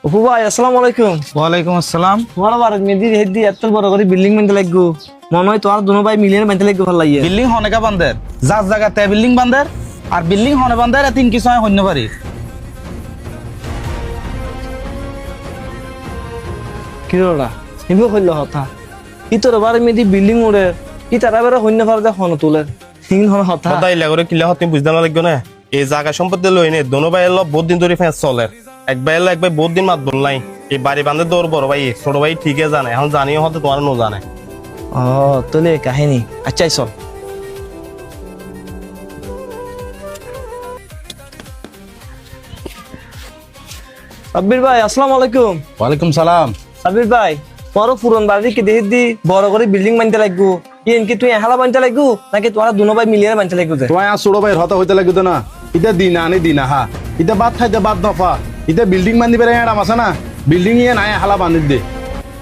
অপু ভাই আসসালামু আলাইকুম। ওয়ালাইকুম আসসালাম। তোমার আবার মেদির হেদি এত বড় করে বিল্ডিং বানতে লাগবো, মনে হয় তোমার দুনো ভাই মিলিয়ে বানতে লাগবে ভাল লাগিয়ে। বিল্ডিং হনেকা বান্দের যার জায়গাতে বিল্ডিং বান্দের আর বিল্ডিং হনে বান্দের তিন কিছু হয় হন্য পারি। কি রোড়া নিব হইল হতা ই তোর বারে মেদি বিল্ডিং উড়ে ই তারা বেড়ে হইন্য পারে যে হন তুলে হিং হন হতা। কথা ইলা করে কিলা হতে বুঝতে না লাগবে না। এই জায়গা সম্পত্তি লই নে দোনো ভাই এলো বহুত দিন ধরে ফেঁস চলে। এক ভাই এলো এক ভাই বহুত দিন মাত বল নাই। এই বাড়ি বান্ধে দৌড় বড় ভাই ছোট ভাই ঠিকই জানে, এখন জানিও হতে তোমার নো জানে। ও তোলে কাহিনী আচ্ছা চল। সাব্বির ভাই আসসালামু আলাইকুম। ওয়ালাইকুম সালাম। সাব্বির ভাই তোমারও পুরন বাড়ি কি দেখি দি বড় করে বিল্ডিং বানতে লাগবো, কি তুই এহালা বানতে লাগবো নাকি তোমার দুনো ভাই মিলিয়ে বানতে লাগবো? তোমায় আর ছোট ভাইয়ের হতা হইতে লাগতো না। ইটা দিনা আনি দিনা হা ইটা বাদ খাইতে বাদ দফা ইটা বিল্ডিং বান্ধি পেরে এরাম আছে না, বিল্ডিং ইয়ে নাই হালা বান্ধি দে।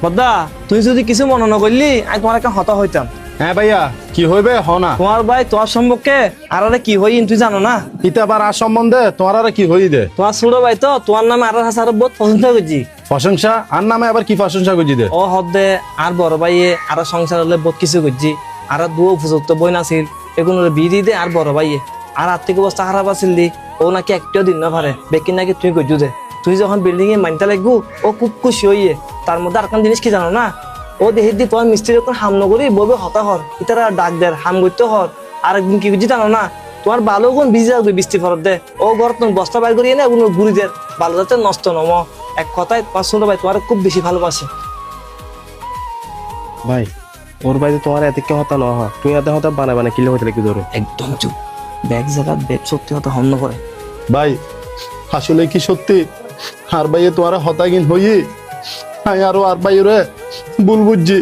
বদ্দা তুই যদি কিছু মনে নকরলি আমি তোমার একটা হতা হইতাম। হ্যাঁ ভাইয়া কি হইবে হ না। তোমার ভাই তোমার সম্পর্কে আর কি হই তুই জানো না? ইটা আবার আর সম্বন্ধে তোমার আর কি হই দে। তোমার ছোট ভাই তো তোমার নামে আর হাসার বহুত পছন্দ করছি। প্রশংসা আর নামে আবার কি প্রশংসা করছি দে। ও হদে আর বড় ভাইয়ে আর সংসার হলে বহুত কিছু করছি, আর দুও উপযুক্ত বই নাছিল এগুলো বিয়ে দে। আর বড় ভাইয়ে আর আর্থিক অবস্থা খারাপ আছিল দি ও নাকি একটাও দিন না পারে বেকি নাকি তুই করছু দে। তুই যখন বিল্ডিং এ মানতে লাগবো ও খুব খুশি হইয়ে। তার মধ্যে আর কোন জিনিস কি জানো না, ও দেখি দি তোমার মিস্ত্রির কোন হাম নকরি ববে হতা হর ইতারা ডাক দের হাম করতে হর। আর একদিন কি করছি জানো না, তোমার বালু কোন ভিজে রাখবে বৃষ্টি ফরত দে ও ঘর তুমি বস্তা বাইর করিয়ে না ওগুলো ঘুরি দের বালু যাতে নষ্ট নম। এক কথায় তোমার ছোট ভাই তোমার খুব বেশি ভালোবাসে। ভাই ওর ভাই তোমার এত কে হতা না হয়, তুই এত হতা বানায় বানায় কিলে হতে লাগবে ধরো। একদম চুপ, ব্যাগ জায়গা ব্যাগ সত্যি হতে হন্য করে। ভাই আসলে কি সত্যি আর ভাইয়ে তোমার হতাগিন হই আরো আর ভাই রে ভুল বুঝছি।